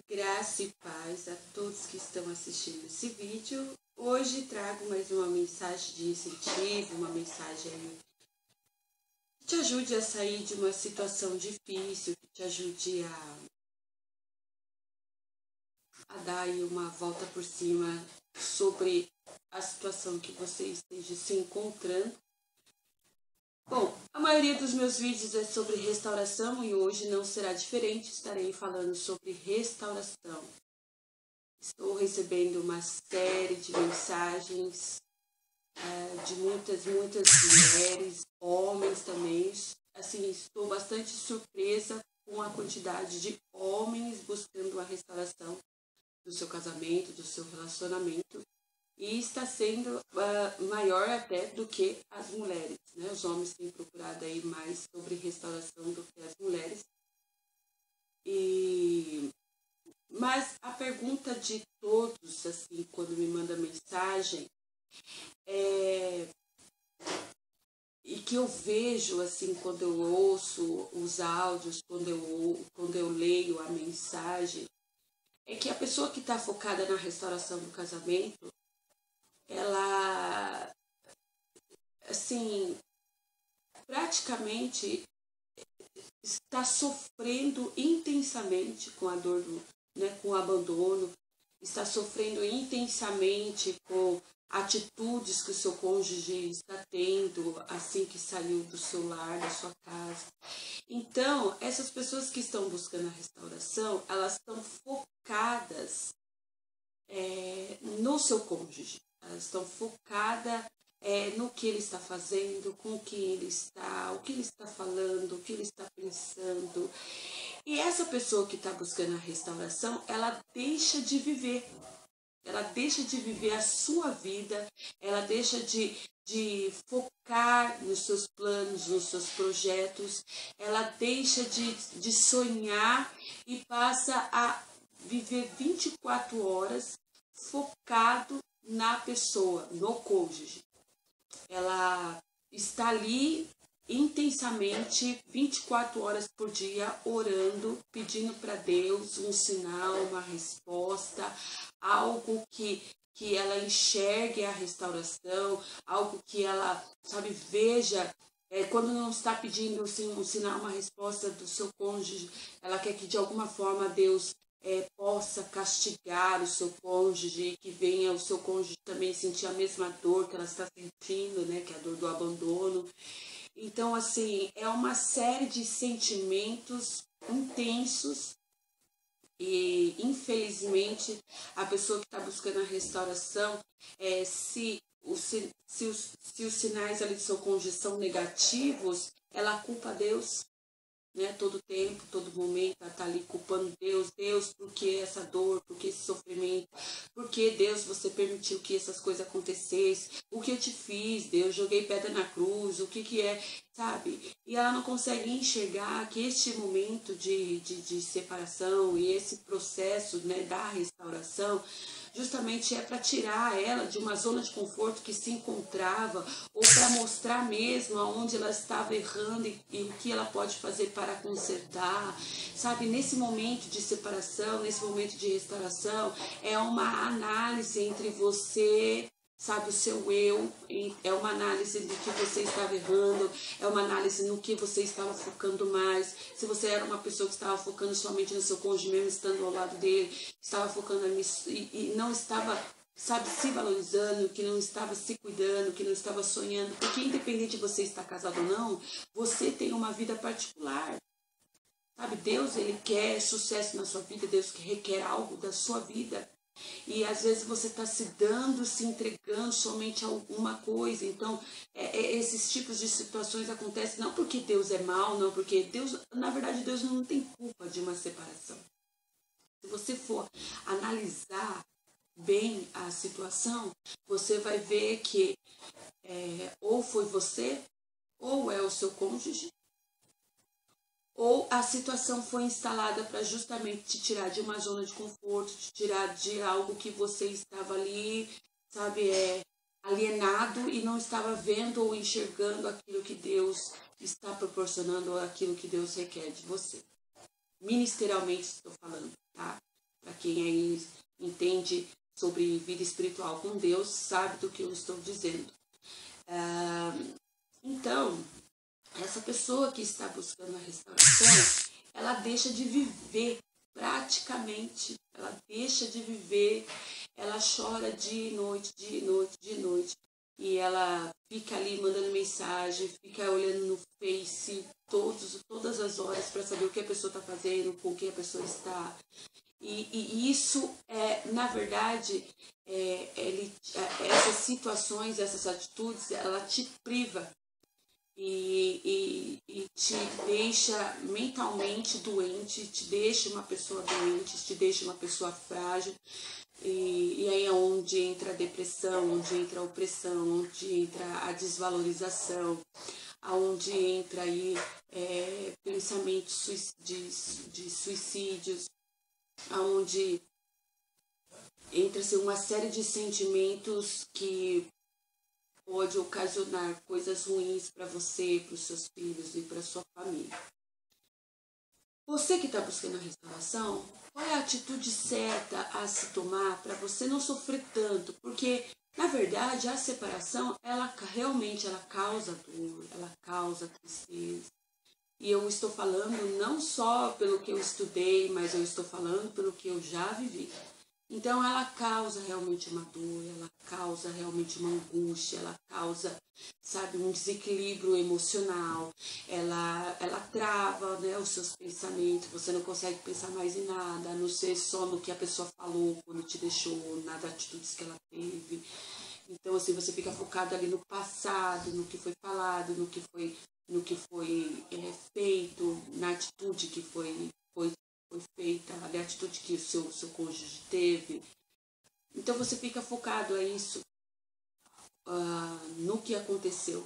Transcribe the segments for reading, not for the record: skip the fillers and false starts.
Graça e paz a todos que estão assistindo esse vídeo. Hoje trago mais uma mensagem de incentivo, uma mensagem que te ajude a sair de uma situação difícil, que te ajude a dar aí uma volta por cima sobre a situação que você esteja se encontrando. Bom, a maioria dos meus vídeos é sobre restauração e hoje não será diferente, estarei falando sobre restauração. Estou recebendo uma série de mensagens de muitas mulheres, homens também. Assim, estou bastante surpresa com a quantidade de homens buscando a restauração do seu casamento, do seu relacionamento. E está sendo maior até do que as mulheres, né? Os homens têm procurado aí mais sobre restauração do que as mulheres. Mas a pergunta de todos, assim, quando me manda mensagem, e que eu vejo, assim, quando eu ouço os áudios, quando eu leio a mensagem, é que a pessoa que está focada na restauração do casamento, ela, assim, praticamente está sofrendo intensamente com a dor, com o abandono, está sofrendo intensamente com atitudes que o seu cônjuge está tendo assim que saiu do seu lar, da sua casa. Então, essas pessoas que estão buscando a restauração, elas estão focadas no seu cônjuge. Elas estão focadas no que ele está fazendo, com quem ele está, o que ele está falando, o que ele está pensando. E essa pessoa que está buscando a restauração, ela deixa de viver. Ela deixa de viver a sua vida, ela deixa de focar nos seus planos, nos seus projetos, ela deixa de sonhar e passa a viver 24 horas focado na pessoa, no cônjuge. Ela está ali intensamente, 24 horas por dia, orando, pedindo para Deus um sinal, uma resposta, algo que ela enxergue a restauração, algo que ela, veja. Quando não está pedindo assim, um sinal, uma resposta do seu cônjuge, ela quer que de alguma forma Deus possa castigar o seu cônjuge, que venha o seu cônjuge também sentir a mesma dor que ela está sentindo, né, que é a dor do abandono. Então, assim, é uma série de sentimentos intensos e, infelizmente, a pessoa que está buscando a restauração, se os sinais ali do seu cônjuge são negativos, ela culpa Deus. Né, todo tempo, todo momento, ela está ali culpando Deus, por que essa dor, por que esse sofrimento, por que Deus você permitiu que essas coisas acontecessem, o que eu te fiz, Deus, joguei pedra na cruz, o que é, sabe? E ela não consegue enxergar que este momento de separação e esse processo, né, da restauração, justamente é para tirar ela de uma zona de conforto que se encontrava, ou para mostrar mesmo aonde ela estava errando e o que ela pode fazer para consertar, sabe? Nesse momento de separação, nesse momento de restauração, é uma análise entre você, sabe, o seu eu, é uma análise do que você estava errando, é uma análise no que você estava focando mais. Se você era uma pessoa que estava focando somente no seu cônjuge, mesmo estando ao lado dele, estava focando nisso e não estava, sabe, se valorizando, que não estava se cuidando, que não estava sonhando, porque independente de você estar casado ou não, você tem uma vida particular. Sabe, Deus, ele quer sucesso na sua vida, Deus requer algo da sua vida. E às vezes você está se dando, se entregando somente a alguma coisa. Então, esses tipos de situações acontecem não porque Deus é mau, não, porque Deus, na verdade, Deus não tem culpa de uma separação. Se você for analisar bem a situação, você vai ver que ou foi você, ou é o seu cônjuge, ou a situação foi instalada para justamente te tirar de uma zona de conforto, te tirar de algo que você estava ali, sabe, alienado e não estava vendo ou enxergando aquilo que Deus está proporcionando, ou aquilo que Deus requer de você. Ministerialmente estou falando, tá? quem aí entende sobre vida espiritual com Deus sabe do que eu estou dizendo. Então, essa pessoa que está buscando a restauração, ela deixa de viver praticamente, ela deixa de viver, ela chora dia e noite, dia e noite, dia e noite, e ela fica ali mandando mensagem, fica olhando no Face todas as horas para saber o que a pessoa está fazendo, com quem a pessoa está. E isso, na verdade, essas situações, essas atitudes, ela te priva e te deixa mentalmente doente, te deixa uma pessoa doente, te deixa uma pessoa frágil. E aí é onde entra a depressão, onde entra a opressão, onde entra a desvalorização, aonde entra aí pensamentos de suicídios, aonde entra-se uma série de sentimentos que pode ocasionar coisas ruins para você, para os seus filhos e para sua família. Você que está buscando a restauração, qual é a atitude certa a se tomar para você não sofrer tanto? Porque, na verdade, a separação, ela realmente causa dor, ela causa tristeza. E eu estou falando não só pelo que eu estudei, mas eu estou falando pelo que eu já vivi. Então, ela causa realmente uma dor, ela causa realmente uma angústia, ela causa, sabe, um desequilíbrio emocional, ela trava, né, os seus pensamentos, você não consegue pensar mais em nada, a não ser só no que a pessoa falou quando te deixou, nas atitudes que ela teve. Então, assim, você fica focado ali no passado, no que foi falado, no que foi feito, na atitude que foi feita, a atitude que o seu cônjuge teve. Então você fica focado a isso, no que aconteceu.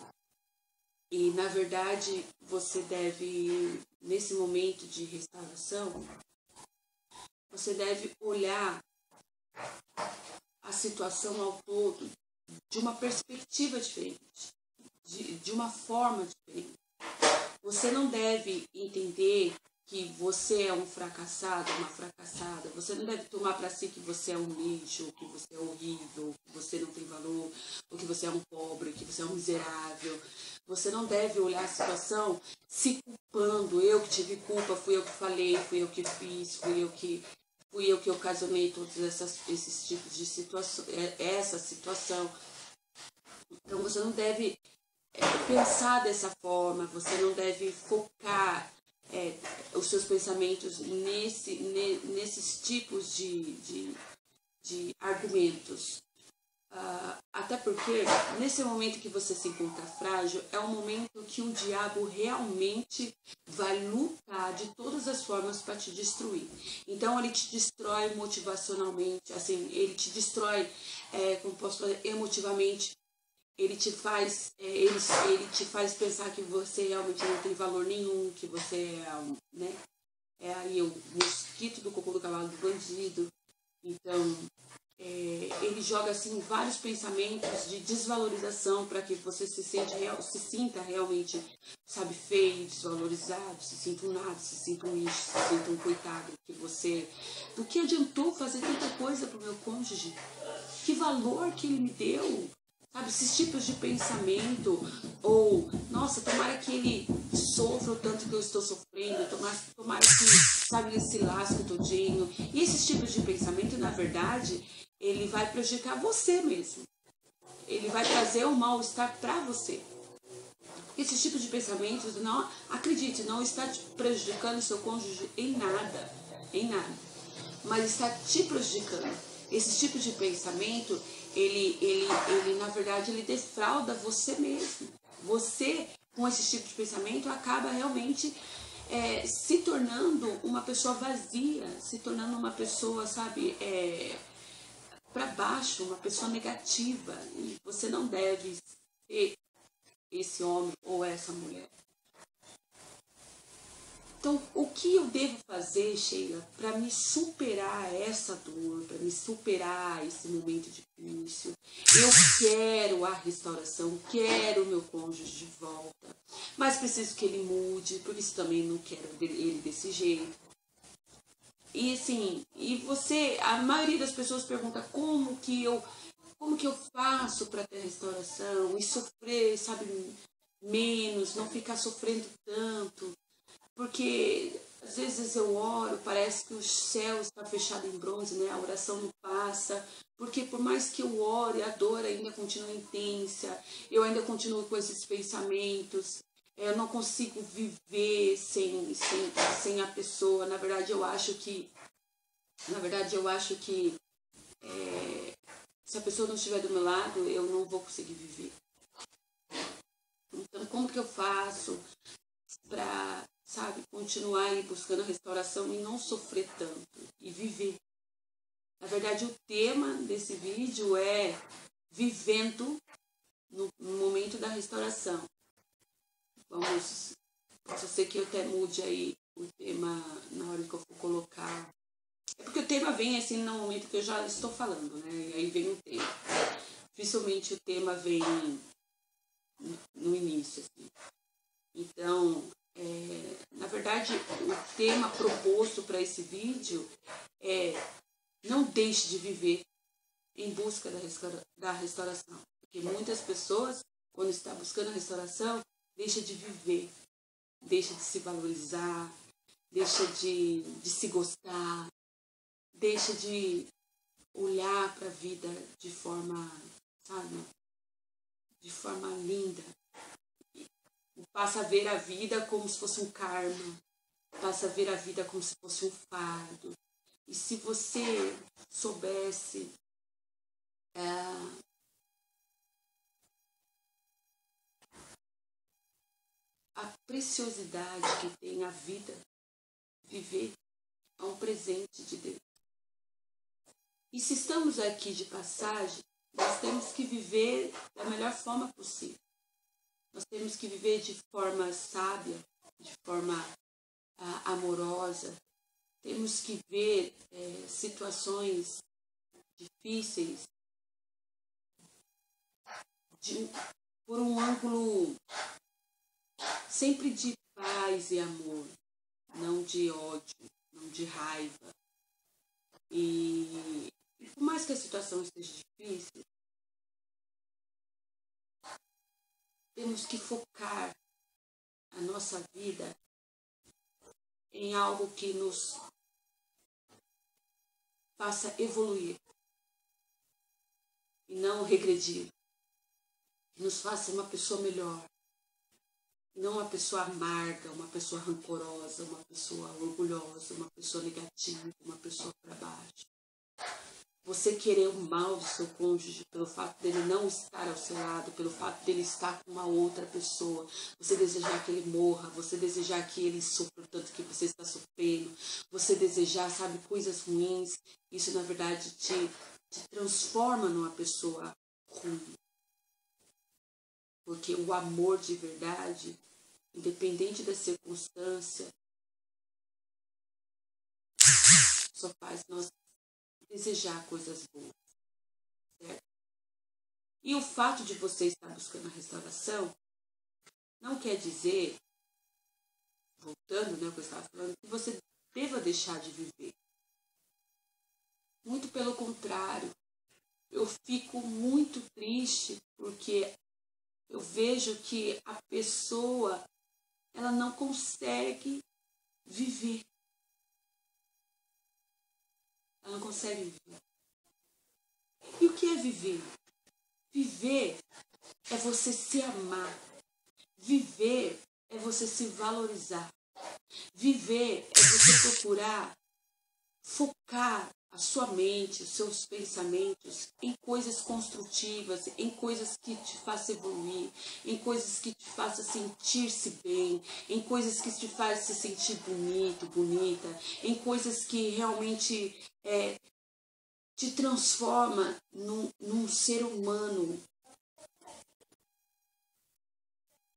E na verdade você deve, nesse momento de restauração, você deve olhar a situação ao todo de uma perspectiva diferente, de uma forma diferente. Você não deve entender que você é um fracassado, uma fracassada. Você não deve tomar para si que você é um lixo, que você é horrível, que você não tem valor, ou que você é um pobre, que você é um miserável. Você não deve olhar a situação se culpando. Eu que tive culpa, fui eu que falei, fui eu que fiz, fui eu que ocasionei todos esses tipos de situação, essa situação. Então você não deve pensar dessa forma, você não deve focar os seus pensamentos nesses tipos de argumentos. Até porque, nesse momento que você se encontra frágil, é um momento que o diabo realmente vai lutar de todas as formas para te destruir. Então, ele te destrói motivacionalmente, assim, ele te destrói, como posso falar, emotivamente. Ele te faz pensar que você realmente não tem valor nenhum, que você é aí o mosquito do cocô do cavalo do bandido. Então, ele joga assim vários pensamentos de desvalorização para que você se sinta realmente, sabe, feio, desvalorizado, se sinta um nada, se sinta um lixo, se sinta um coitado, do que adiantou fazer tanta coisa pro meu cônjuge? Que valor que ele me deu? Sabe, esses tipos de pensamento, ou, nossa, tomara que ele sofra o tanto que eu estou sofrendo, tomara que, sabe, ele se lasque todinho. E esses tipos de pensamento, na verdade, ele vai prejudicar você mesmo. Ele vai trazer um mal-estar para você. Esses tipos de pensamentos, não, acredite, não está te prejudicando o seu cônjuge em nada, mas está te prejudicando. Esse tipo de pensamento, ele na verdade, ele defrauda você mesmo. Você, com esse tipo de pensamento, acaba realmente se tornando uma pessoa vazia, se tornando uma pessoa, sabe, para baixo, uma pessoa negativa. E você não deve ser esse homem ou essa mulher. Então, o que eu devo fazer, Sheila, para me superar essa dor, para me superar esse momento difícil? Eu quero a restauração, quero o meu cônjuge de volta, mas preciso que ele mude, por isso também não quero ele desse jeito. E assim, E você, a maioria das pessoas pergunta como que eu faço para ter restauração e sofrer, sabe, menos, não ficar sofrendo tanto. Porque às vezes eu oro, parece que o céu está fechado em bronze, né? A oração não passa. Porque por mais que eu ore, a dor ainda continua intensa. Eu ainda continuo com esses pensamentos. Eu não consigo viver sem a pessoa. Na verdade, eu acho que se a pessoa não estiver do meu lado, eu não vou conseguir viver. Então, como que eu faço para, sabe, continuar aí buscando a restauração e não sofrer tanto e viver? Na verdade, o tema desse vídeo é vivendo no momento da restauração. Vamos, pode ser que eu até mude aí o tema na hora que eu for colocar. É porque o tema vem assim no momento que eu já estou falando, né? E aí vem o tema. Dificilmente o tema vem no início, assim. Então, na verdade, o tema proposto para esse vídeo é: não deixe de viver em busca da restauração. Porque muitas pessoas, quando estão buscando a restauração, deixa de viver, deixa de se valorizar, deixa de se gostar, deixa de olhar para a vida de forma, sabe, de forma linda. Passa a ver a vida como se fosse um karma, passa a ver a vida como se fosse um fardo. E se você soubesse a preciosidade que tem a vida, viver é um presente de Deus. E se estamos aqui de passagem, nós temos que viver da melhor forma possível. Nós temos que viver de forma sábia, de forma amorosa. Temos que ver situações difíceis por um ângulo sempre de paz e amor, não de ódio, não de raiva. E por mais que a situação esteja difícil, temos que focar a nossa vida em algo que nos faça evoluir e não regredir, que nos faça uma pessoa melhor, não uma pessoa amarga, uma pessoa rancorosa, uma pessoa orgulhosa, uma pessoa negativa, uma pessoa para baixo. Você querer o mal do seu cônjuge pelo fato dele não estar ao seu lado, pelo fato dele estar com uma outra pessoa, você desejar que ele morra, você desejar que ele sofra tanto que você está sofrendo, você desejar, sabe, coisas ruins, isso na verdade te transforma numa pessoa ruim. Porque o amor de verdade, independente da circunstância, só faz nós desejar coisas boas, certo? E o fato de você estar buscando a restauração não quer dizer, voltando, né, o que eu estava falando, que você deva deixar de viver. Muito pelo contrário, eu fico muito triste porque eu vejo que a pessoa, ela não consegue viver. Ela não consegue viver. E o que é viver? Viver é você se amar. Viver é você se valorizar. Viver é você procurar focar a sua mente, os seus pensamentos em coisas construtivas, em coisas que te façam evoluir, em coisas que te façam sentir-se bem, em coisas que te façam se sentir bonito, bonita, em coisas que realmente te transforma num ser humano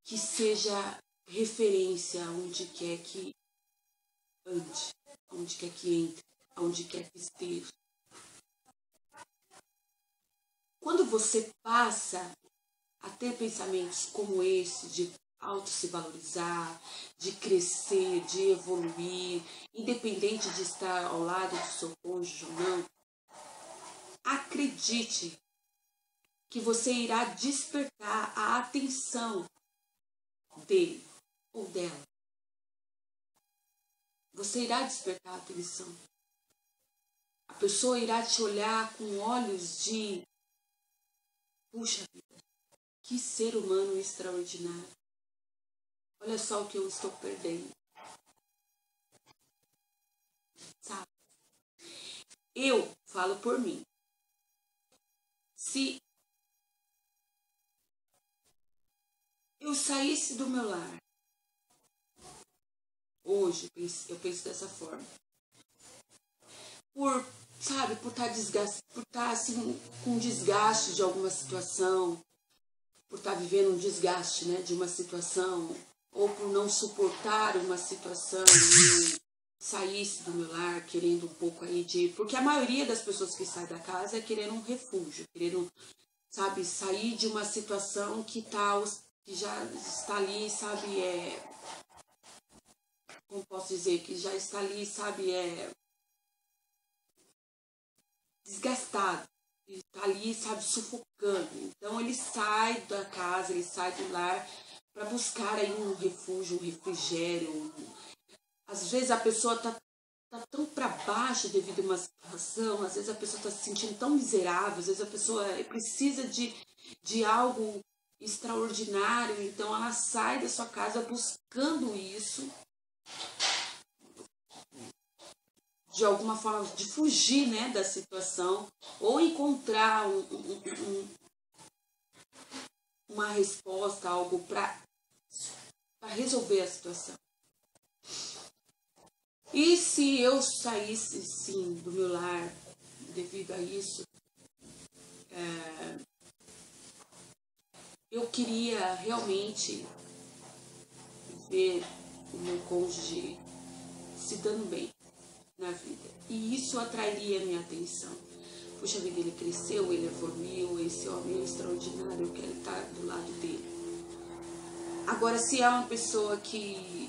que seja referência aonde quer que ande, aonde quer que entre, aonde quer que esteja. Quando você passa a ter pensamentos como esse, de auto se valorizar, de crescer, de evoluir, independente de estar ao lado do seu cônjuge ou não, acredite que você irá despertar a atenção dele ou dela. Você irá despertar a atenção. A pessoa irá te olhar com olhos de: puxa vida, que ser humano extraordinário. Olha só o que eu estou perdendo. Sabe? Eu falo por mim. Se eu saísse do meu lar, hoje eu penso dessa forma, por estar assim com desgaste de alguma situação, por estar vivendo um desgaste, né, de uma situação, ou por não suportar uma situação, eu saísse do meu lar querendo um pouco aí de... Porque a maioria das pessoas que saem da casa é querendo um refúgio, querendo, sabe, sair de uma situação que já está ali, sabe, como posso dizer, que já está ali, sabe, desgastado, está ali, sabe, sufocando. Então ele sai da casa, ele sai do lar para buscar aí um refúgio, um refrigério. Às vezes a pessoa está tão para baixo devido a uma situação, às vezes a pessoa está se sentindo tão miserável, às vezes a pessoa precisa de algo extraordinário, então ela sai da sua casa buscando isso, de alguma forma, de fugir, né, da situação, ou encontrar uma resposta, algo para resolver a situação. E se eu saísse, sim, do meu lar devido a isso, eu queria realmente ver o meu cônjuge se dando bem na vida. E isso atrairia a minha atenção. Puxa vida, ele cresceu, ele evoluiu, esse homem é extraordinário, eu quero estar do lado dele. Agora, se é uma pessoa que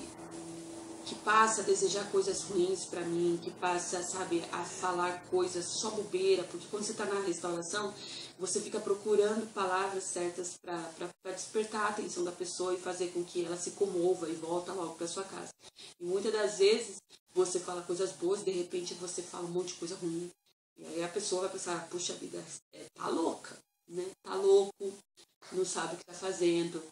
passa a desejar coisas ruins pra mim, que passa, sabe, a falar coisas só bobeira, porque quando você tá na restauração, você fica procurando palavras certas pra despertar a atenção da pessoa e fazer com que ela se comova e volta logo pra sua casa. E muitas das vezes você fala coisas boas, de repente você fala um monte de coisa ruim. E aí a pessoa vai pensar: puxa vida, tá louca, né? Tá louco, não sabe o que tá fazendo.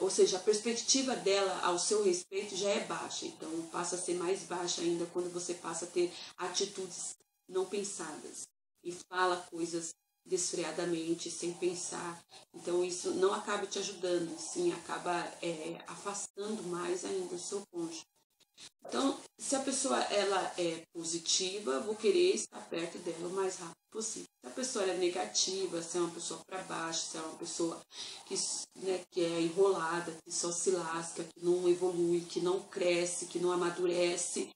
Ou seja, a perspectiva dela ao seu respeito já é baixa, então passa a ser mais baixa ainda quando você passa a ter atitudes não pensadas e fala coisas desfreadamente, sem pensar. Então isso não acaba te ajudando, sim, acaba afastando mais ainda o seu cônjuge. Então, se a pessoa ela é positiva, eu vou querer estar perto dela o mais rápido possível. Se a pessoa é negativa, se é uma pessoa para baixo, se é uma pessoa que é enrolada, que só se lasca, que não evolui, que não cresce, que não amadurece,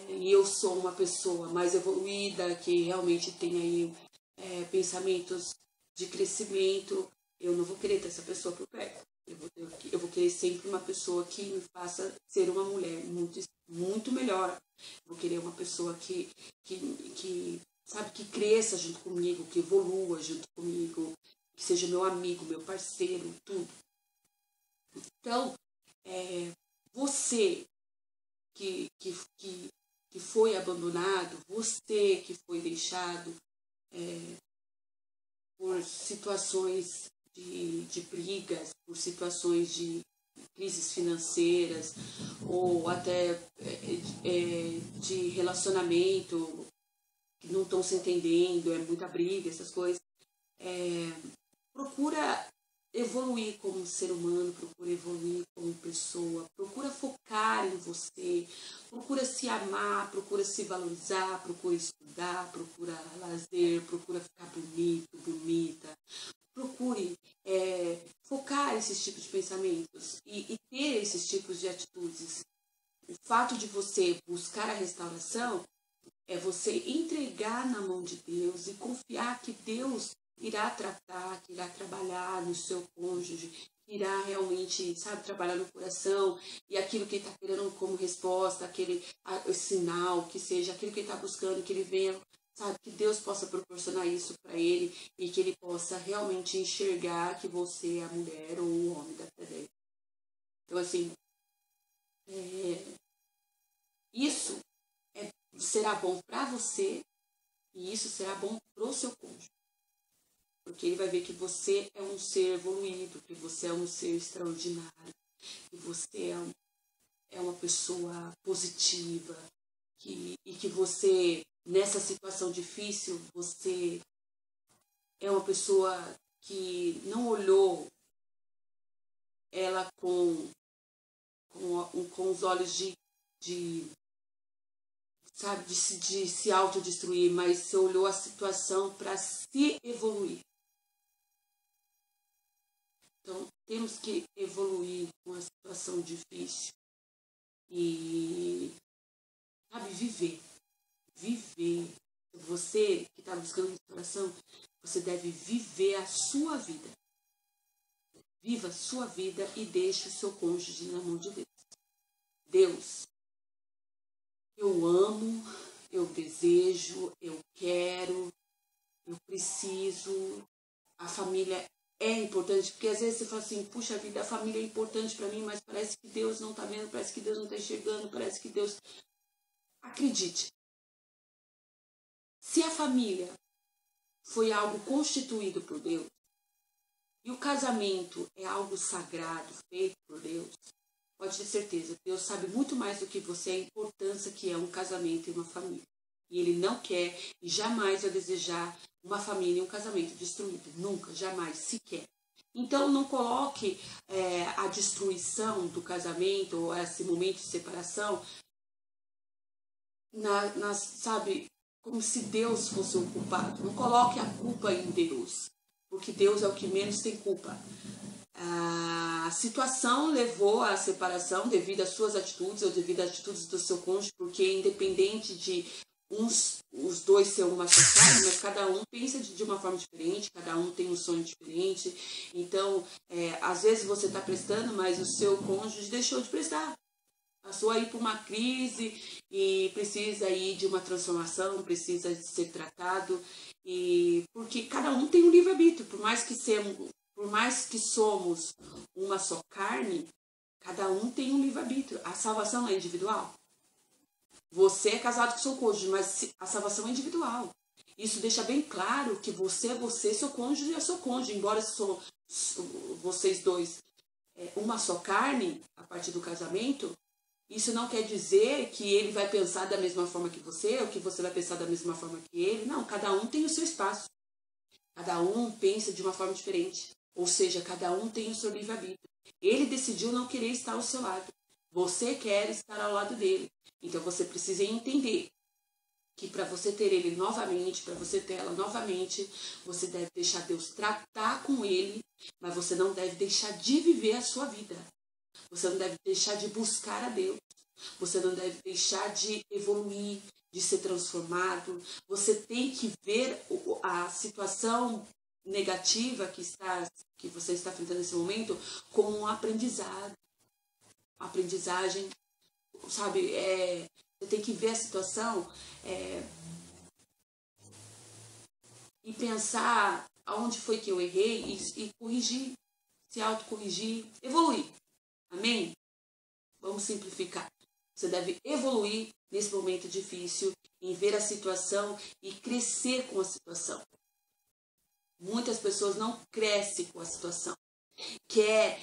e eu sou uma pessoa mais evoluída, que realmente tem aí pensamentos de crescimento, eu não vou querer ter essa pessoa por perto. Eu vou querer sempre uma pessoa que me faça ser uma mulher muito, muito melhor. Eu vou querer uma pessoa que sabe, que cresça junto comigo, que evolua junto comigo, que seja meu amigo, meu parceiro, tudo. Então, você que foi abandonado, você que foi deixado por situações de brigas, por situações de crises financeiras, ou até de relacionamento, que não estão se entendendo, é muita briga, essas coisas. Procura evoluir como ser humano, procura evoluir como pessoa, procura focar em você, procura se amar, procura se valorizar, procura estudar, procura lazer, procura ficar bonito, bonita. Procure focar esses tipos de pensamentos e ter esses tipos de atitudes. O fato de você buscar a restauração é você entregar na mão de Deus e confiar que Deus irá tratar, que irá trabalhar no seu cônjuge, irá realmente, sabe, trabalhar no coração, e aquilo que ele está querendo como resposta, aquele sinal, que seja aquilo que ele está buscando, que ele venha, sabe, que Deus possa proporcionar isso para ele e que ele possa realmente enxergar que você é a mulher ou o homem da fé dele. Então, assim, isso será bom para você e isso será bom para o seu cônjuge. Porque ele vai ver que você é um ser evoluído, que você é um ser extraordinário, que você é uma pessoa positiva, e que você, nessa situação difícil, você é uma pessoa que não olhou ela com os olhos sabe, de se autodestruir, mas você olhou a situação para se evoluir. Então, temos que evoluir com a situação difícil e, sabe, viver. Você que está buscando restauração, você deve viver a sua vida. Viva a sua vida e deixe o seu cônjuge na mão de Deus. Deus, eu amo, eu desejo, eu quero, eu preciso. A família é importante, porque às vezes você fala assim, puxa vida, a família é importante para mim, mas parece que Deus não está vendo, parece que Deus não está enxergando, parece que Deus... Acredite, se a família foi algo constituído por Deus, e o casamento é algo sagrado, feito por Deus, pode ter certeza, Deus sabe muito mais do que você a importância que é um casamento e uma família. E Ele não quer e jamais vai desejar uma família e um casamento destruído. Nunca, jamais, sequer. Então não coloque a destruição do casamento ou esse momento de separação sabe, como se Deus fosse o culpado. Não coloque a culpa em Deus, porque Deus é o que menos tem culpa. A situação levou à separação devido às suas atitudes ou devido às atitudes do seu cônjuge, porque independente de os dois ser uma só carne, mas cada um pensa de uma forma diferente, cada um tem um sonho diferente. Então, às vezes você está prestando, mas o seu cônjuge deixou de prestar. Passou aí por uma crise e precisa aí de uma transformação, precisa de ser tratado. E porque cada um tem um livre-arbítrio, por mais que somos uma só carne, cada um tem um livre-arbítrio. A salvação não é individual. Você é casado com seu cônjuge, mas a salvação é individual. Isso deixa bem claro que você é você, seu cônjuge é seu cônjuge. Embora vocês dois uma só carne, a partir do casamento, isso não quer dizer que ele vai pensar da mesma forma que você, ou que você vai pensar da mesma forma que ele. Não, cada um tem o seu espaço. Cada um pensa de uma forma diferente. Ou seja, cada um tem o seu livre-arbítrio. Ele decidiu não querer estar ao seu lado. Você quer estar ao lado dele. Então você precisa entender que para você ter ele novamente, para você ter ela novamente, você deve deixar Deus tratar com ele, mas você não deve deixar de viver a sua vida. Você não deve deixar de buscar a Deus. Você não deve deixar de evoluir, de ser transformado. Você tem que ver a situação negativa que você está enfrentando nesse momento como um aprendizado. Aprendizagem, sabe? Você tem que ver a situação e pensar aonde foi que eu errei e corrigir, se autocorrigir, evoluir. Amém? Vamos simplificar. Você deve evoluir nesse momento difícil, em ver a situação e crescer com a situação. Muitas pessoas não crescem com a situação. Quer,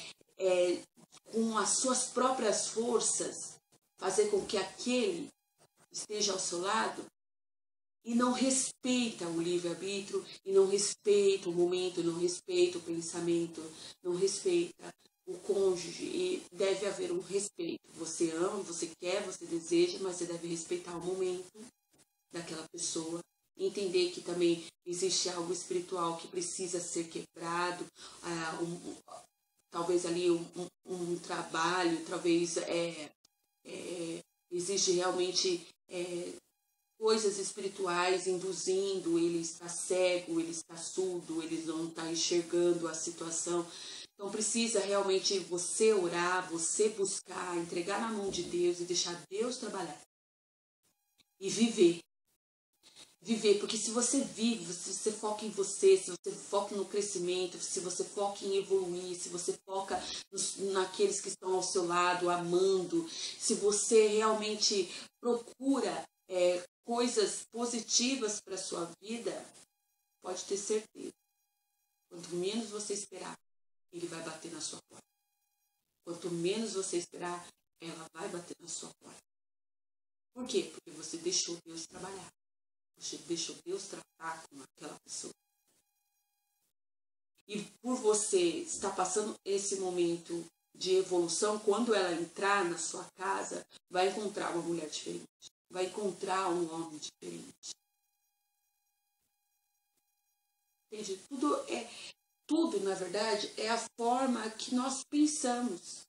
com as suas próprias forças, fazer com que aquele esteja ao seu lado e não respeita o livre-arbítrio, e não respeita o momento, não respeita o pensamento, não respeita o cônjuge. E deve haver um respeito. Você ama, você quer, você deseja, mas você deve respeitar o momento daquela pessoa. Entender que também existe algo espiritual que precisa ser quebrado, talvez ali um trabalho, talvez existe realmente coisas espirituais induzindo, ele está cego, ele está surdo, ele não está enxergando a situação. Então precisa realmente você orar, você buscar, entregar na mão de Deus e deixar Deus trabalhar. E viver. Viver, porque se você vive, se você foca em você, se você foca no crescimento, se você foca em evoluir, se você foca naqueles que estão ao seu lado, amando, se você realmente procura coisas positivas para a sua vida, pode ter certeza. Quanto menos você esperar, ele vai bater na sua porta. Quanto menos você esperar, ela vai bater na sua porta. Por quê? Porque você deixou Deus trabalhar. Você deixou Deus tratar com aquela pessoa. E por você estar passando esse momento de evolução, quando ela entrar na sua casa, vai encontrar uma mulher diferente. Vai encontrar um homem diferente. Entende? Tudo, na verdade, é a forma que nós pensamos.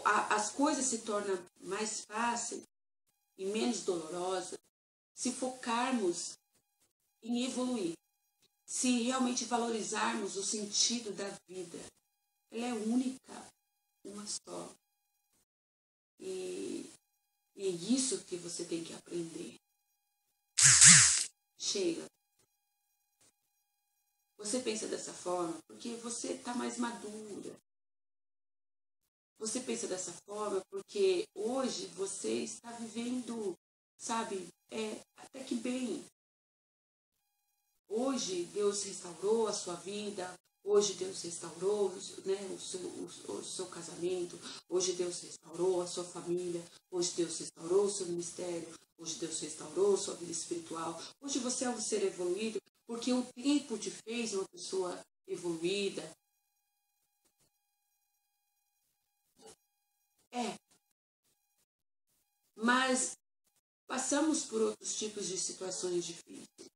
As coisas se tornam mais fáceis e menos dolorosas se focarmos em evoluir. Se realmente valorizarmos o sentido da vida. Ela é única, uma só. E é isso que você tem que aprender. Sheila, você pensa dessa forma porque você está mais madura. Você pensa dessa forma porque hoje você está vivendo, sabe, até que bem. Hoje Deus restaurou a sua vida, hoje Deus restaurou, né, o seu casamento, hoje Deus restaurou a sua família, hoje Deus restaurou o seu ministério, hoje Deus restaurou a sua vida espiritual. Hoje você é um ser evoluído porque o tempo te fez uma pessoa evoluída. Mas passamos por outros tipos de situações difíceis.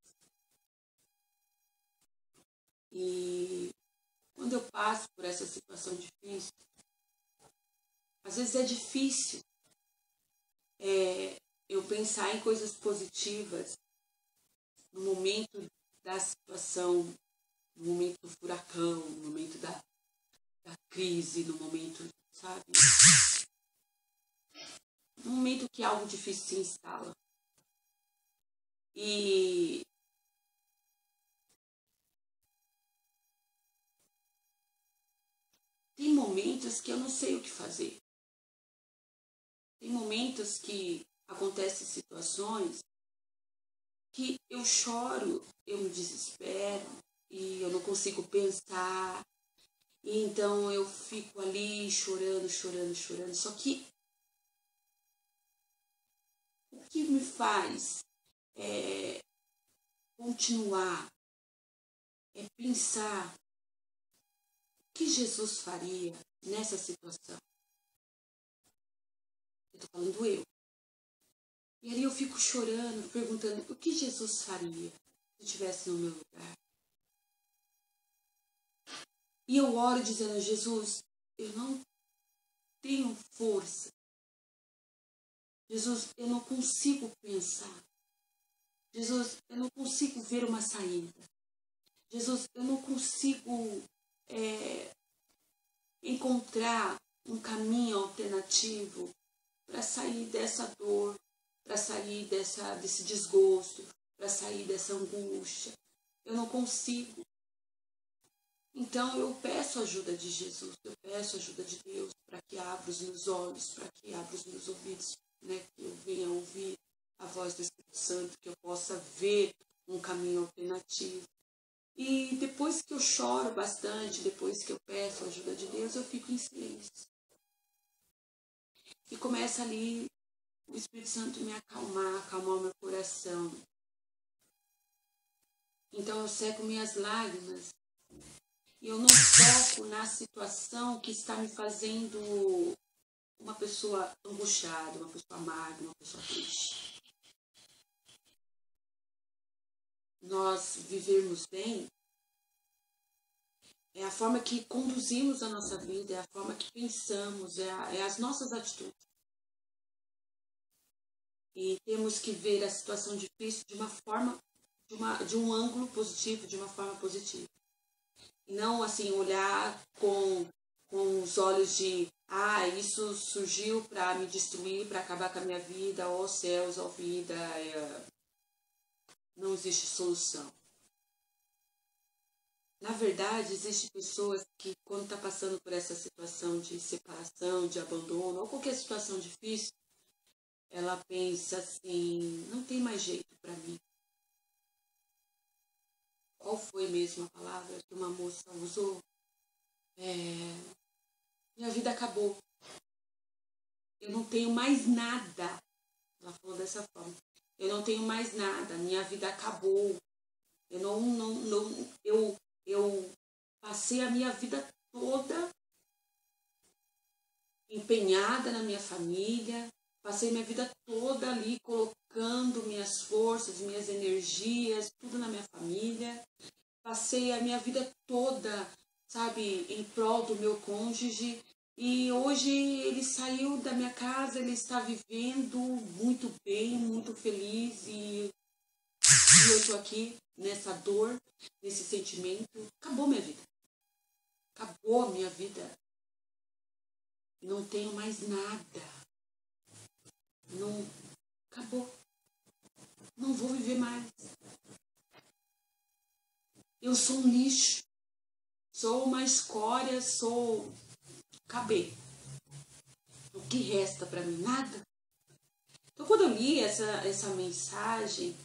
E quando eu passo por essa situação difícil, às vezes é difícil eu pensar em coisas positivas no momento da situação, no momento do furacão, no momento da crise, no momento, sabe? No momento que algo difícil se instala. E tem momentos que eu não sei o que fazer. Tem momentos que acontecem situações que eu choro, eu me desespero e eu não consigo pensar. E então eu fico ali chorando. Só que o que me faz continuar é pensar o que Jesus faria nessa situação. Eu estou falando eu. E ali eu fico chorando, perguntando o que Jesus faria se estivesse no meu lugar. E eu oro dizendo, Jesus, eu não tenho força. Jesus, eu não consigo pensar. Jesus, eu não consigo ver uma saída. Jesus, eu não consigo encontrar um caminho alternativo para sair dessa dor, para sair desse desgosto, para sair dessa angústia. Eu não consigo. Então eu peço a ajuda de Jesus, eu peço a ajuda de Deus para que abra os meus olhos, para que abra os meus ouvidos, né, que eu venha ouvir a voz do Espírito Santo, que eu possa ver um caminho alternativo. E depois que eu choro bastante, depois que eu peço a ajuda de Deus, eu fico em silêncio. E começa ali o Espírito Santo me acalmar o meu coração. Então eu seco minhas lágrimas e eu não foco na situação que está me fazendo uma pessoa angustiada, uma pessoa amarga, uma pessoa triste. Nós vivermos bem é a forma que conduzimos a nossa vida, é a forma que pensamos, é as nossas atitudes. E temos que ver a situação difícil de uma forma, de um ângulo positivo, de uma forma positiva. E não assim olhar com os olhos de isso surgiu para me destruir, para acabar com a minha vida, ó céus, ó vida, não existe solução. Na verdade, existem pessoas que, quando está passando por essa situação de separação, de abandono, ou qualquer situação difícil, ela pensa assim, não tem mais jeito para mim. Qual foi mesmo a palavra que uma moça usou? Minha vida acabou. Eu não tenho mais nada. Ela falou dessa forma. Eu não tenho mais nada. Minha vida acabou. Eu passei a minha vida toda empenhada na minha família. Passei minha vida toda ali colocando minhas forças, minhas energias, tudo na minha família. Passei a minha vida toda, sabe, em prol do meu cônjuge. E hoje ele saiu da minha casa, ele está vivendo muito bem, muito feliz. E eu estou aqui nessa dor, nesse sentimento. Acabou minha vida. Acabou a minha vida. Não tenho mais nada. Não, acabou. Não vou viver mais. Eu sou um lixo. Sou uma escória, acabei. O que resta para mim? Nada. Então, quando eu li essa mensagem,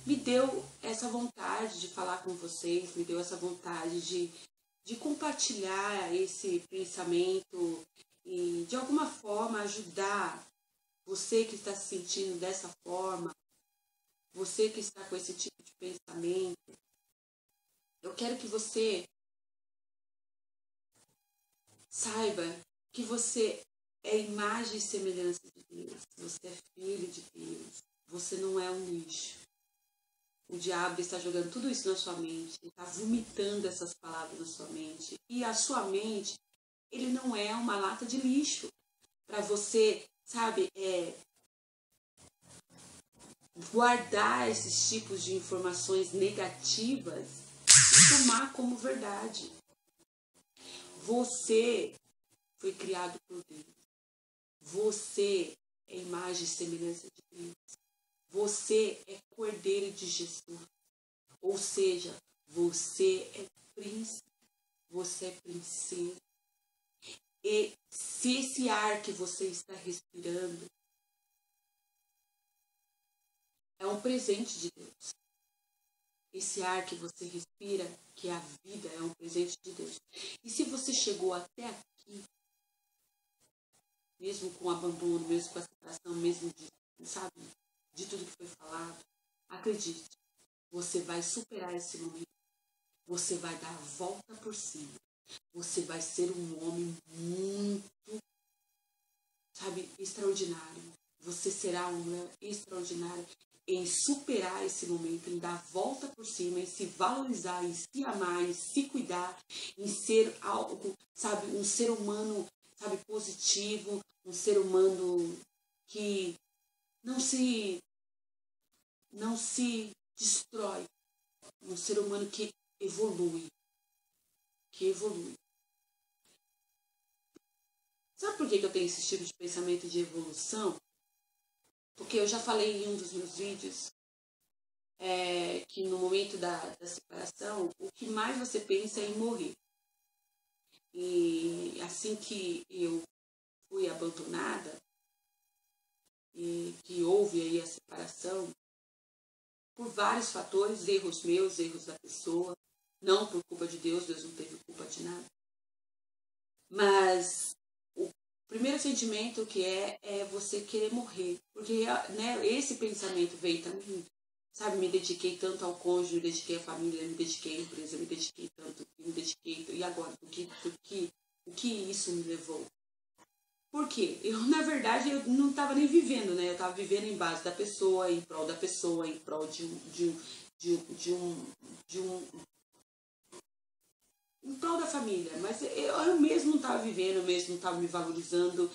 me deu essa vontade de falar com vocês, me deu essa vontade de compartilhar esse pensamento e, de alguma forma, ajudar você que está se sentindo dessa forma, você que está com esse tipo de pensamento. Eu quero que você saiba que você é imagem e semelhança de Deus. Você é filho de Deus. Você não é um lixo. O diabo está jogando tudo isso na sua mente. Está vomitando essas palavras na sua mente. E a sua mente, ele não é uma lata de lixo. Para você, sabe, guardar esses tipos de informações negativas e tomar como verdade. Você foi criado por Deus. Você é imagem e semelhança de Deus. Você é cordeiro de Jesus. Ou seja, você é príncipe. Você é princesa. E se esse ar que você está respirando é um presente de Deus. Esse ar que você respira, que é a vida, é um presente de Deus. E se você chegou até aqui, mesmo com o abandono, mesmo com a separação, mesmo de tudo que foi falado, acredite, você vai superar esse momento. Você vai dar a volta por cima. Você vai ser um homem muito, extraordinário. Você será uma mulher extraordinária em superar esse momento, em dar a volta por cima, em se valorizar, em se amar, em se cuidar, em ser algo, um ser humano, positivo, um ser humano que não se destrói, um ser humano que evolui. Sabe por que eu tenho esse tipo de pensamento de evolução? Porque eu já falei em um dos meus vídeos que no momento da separação, o que mais você pensa é em morrer. E assim que eu fui abandonada, e que houve aí a separação, por vários fatores, erros meus, erros da pessoa, não por culpa de Deus, Deus não teve culpa de nada. Mas o primeiro sentimento que é você querer morrer. Porque esse pensamento veio também, me dediquei tanto ao cônjuge, me dediquei à família, me dediquei à empresa, me dediquei tanto, e agora, o que isso me levou? Por quê? Na verdade, eu não estava nem vivendo, né? Eu estava vivendo em base da pessoa, em prol da pessoa, em prol em prol da família. Mas eu mesmo não estava vivendo, eu mesmo não estava me valorizando.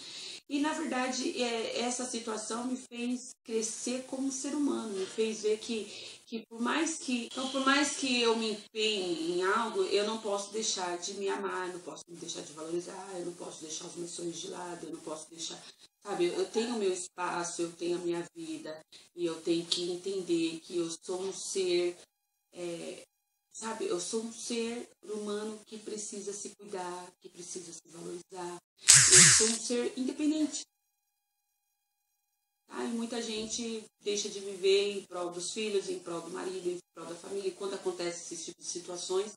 E, na verdade, essa situação me fez crescer como ser humano, me fez ver que por mais que... Então, por mais que eu me empenhe em algo, eu não posso deixar de me amar, eu não posso me deixar de valorizar, eu não posso deixar os meus sonhos de lado, eu não posso deixar... Sabe, eu tenho o meu espaço, eu tenho a minha vida, e eu tenho que entender que eu sou um ser... sabe, eu sou um ser humano que precisa se cuidar, que precisa se valorizar. Eu sou um ser independente. Tá? E muita gente deixa de viver em prol dos filhos, em prol do marido, em prol da família. E quando acontece esse tipo de situações,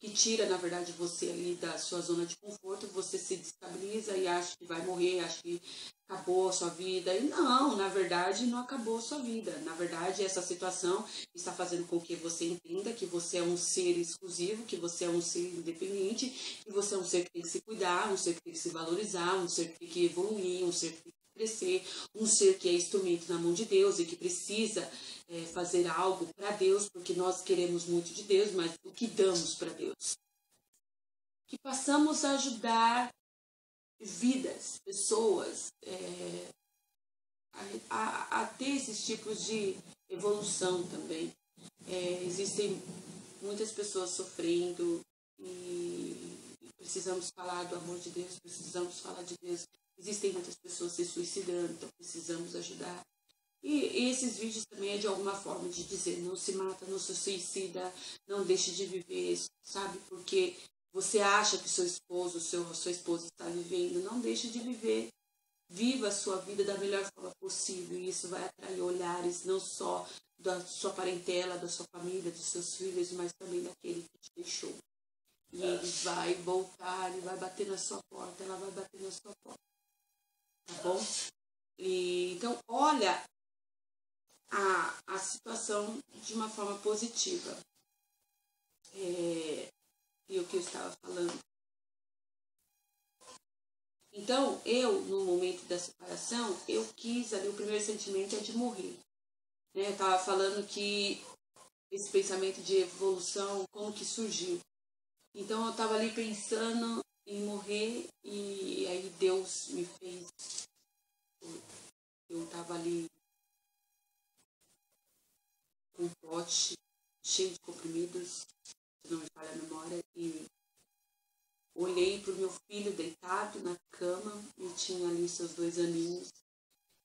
que tira, na verdade, você ali da sua zona de conforto, você se destabiliza e acha que vai morrer, acha que acabou a sua vida. E não, na verdade, não acabou a sua vida. Na verdade, essa situação está fazendo com que você entenda que você é um ser exclusivo, que você é um ser independente, que você é um ser que tem que se cuidar, um ser que tem que se valorizar, um ser que tem que evoluir, um ser que tem que crescer, um ser que é instrumento na mão de Deus e que precisa fazer algo para Deus, porque nós queremos muito de Deus, mas o que damos para Deus? Que passamos a ajudar vidas, pessoas, a ter esses tipos de evolução também. Existem muitas pessoas sofrendo e precisamos falar do amor de Deus, precisamos falar de Deus. Existem muitas pessoas se suicidando, então precisamos ajudar. E esses vídeos também é de alguma forma de dizer, não se mata, não se suicida, não deixe de viver, sabe? Porque você acha que seu esposo, sua esposa está vivendo, não deixe de viver. Viva a sua vida da melhor forma possível. E isso vai atrair olhares não só da sua parentela, da sua família, dos seus filhos, mas também daquele que te deixou. E ele vai voltar, ele vai bater na sua porta, ela vai bater na sua porta. Tá bom? Então, olha a situação de uma forma positiva. E o que eu estava falando. Então, eu, no momento da separação, eu quis ali, o primeiro sentimento é de morrer. Né? Eu estava falando que esse pensamento de evolução, como que surgiu. Então, eu estava ali pensando em morrer e aí Deus me fez. Eu estava ali com um pote cheio de comprimidos, se não me falha a memória, e olhei para o meu filho deitado na cama, e tinha ali seus 2 aninhos,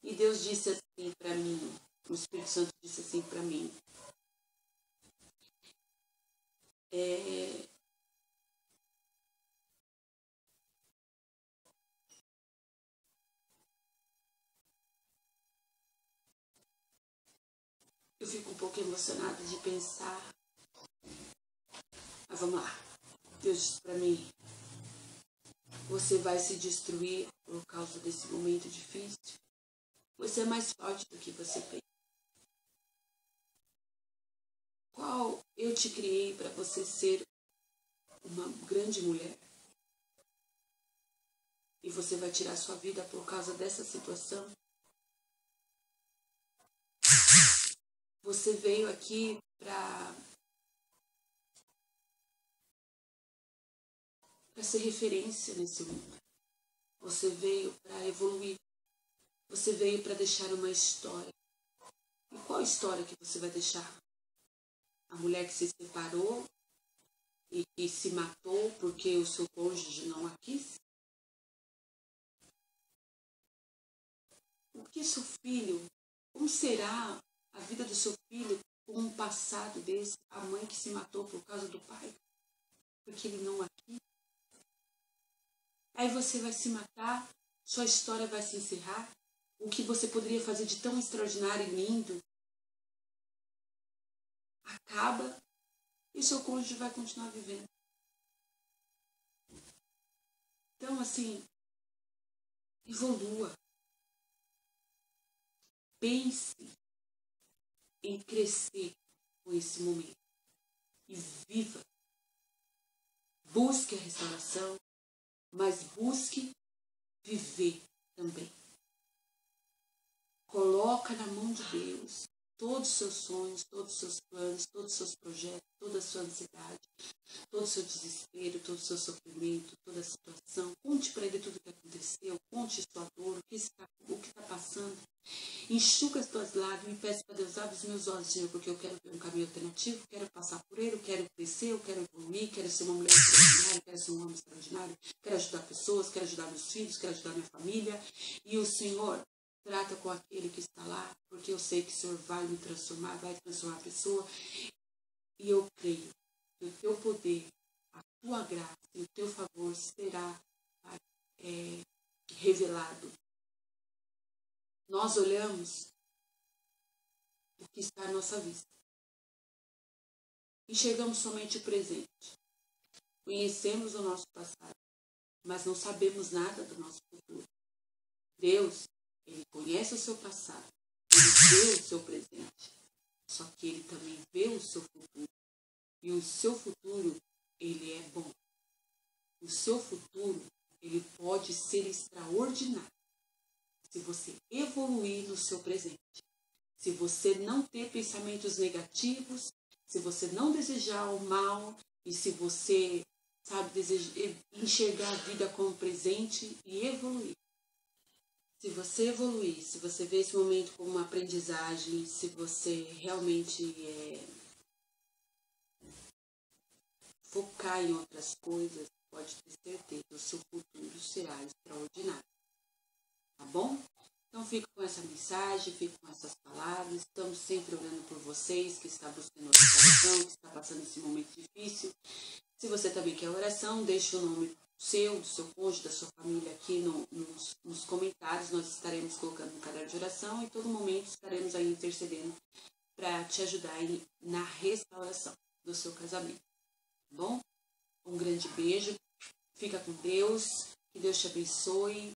e Deus disse assim para mim, o Espírito Santo disse assim para mim, eu fico um pouco emocionada de pensar, mas vamos lá, Deus disse para mim, você vai se destruir por causa desse momento difícil, você é mais forte do que você pensa. Qual eu te criei para você ser uma grande mulher? E você vai tirar sua vida por causa dessa situação? Você veio aqui para ser referência nesse mundo. Você veio para evoluir. Você veio para deixar uma história. E qual história que você vai deixar? A mulher que se separou e que se matou porque o seu cônjuge não a quis? O que seu filho, como será a vida do seu filho com um passado desse? A mãe que se matou por causa do pai, porque ele não a quis? Aí você vai se matar, sua história vai se encerrar. O que você poderia fazer de tão extraordinário e lindo acaba e seu cônjuge vai continuar vivendo. Então, assim, evolua. Pense em crescer com esse momento. E viva. Busque a restauração, mas busque viver também. Coloca na mão de Deus todos os seus sonhos, todos os seus planos, todos os seus projetos, toda a sua ansiedade, todo o seu desespero, todo o seu sofrimento, toda a situação. Conte para ele tudo o que aconteceu, conte sua dor, o que está passando. Enxuga as tuas lágrimas e peço para Deus, abre os meus olhos, Senhor, porque eu quero ver um caminho alternativo, quero passar por ele, eu quero crescer, eu quero evoluir, quero ser uma mulher extraordinária, quero ser um homem extraordinário, quero ajudar pessoas, quero ajudar meus filhos, quero ajudar minha família. E o Senhor trata com aquele que está lá, porque eu sei que o Senhor vai me transformar, vai transformar a pessoa. E eu creio que o teu poder, a tua graça e o teu favor será revelado. Nós olhamos o que está à nossa vista. Enxergamos somente o presente. Conhecemos o nosso passado, mas não sabemos nada do nosso futuro. Deus, Ele conhece o seu passado, Ele vê o seu presente, só que Ele também vê o seu futuro. E o seu futuro, ele é bom. O seu futuro, ele pode ser extraordinário. Se você evoluir no seu presente. Se você não ter pensamentos negativos, se você não desejar o mal, e se você, enxergar a vida como presente e evoluir. Se você evoluir, se você ver esse momento como uma aprendizagem, se você realmente focar em outras coisas, pode ter certeza, o seu futuro será extraordinário. Tá bom? Então fico com essa mensagem, fico com essas palavras. Estamos sempre orando por vocês que está buscando oração, que está passando esse momento difícil. Se você também quer oração, deixe o nome seu, do seu cônjuge, da sua família aqui nos comentários. Nós estaremos colocando um caderno de oração e todo momento estaremos aí intercedendo para te ajudar na restauração do seu casamento. Tá bom? Um grande beijo. Fica com Deus. Que Deus te abençoe.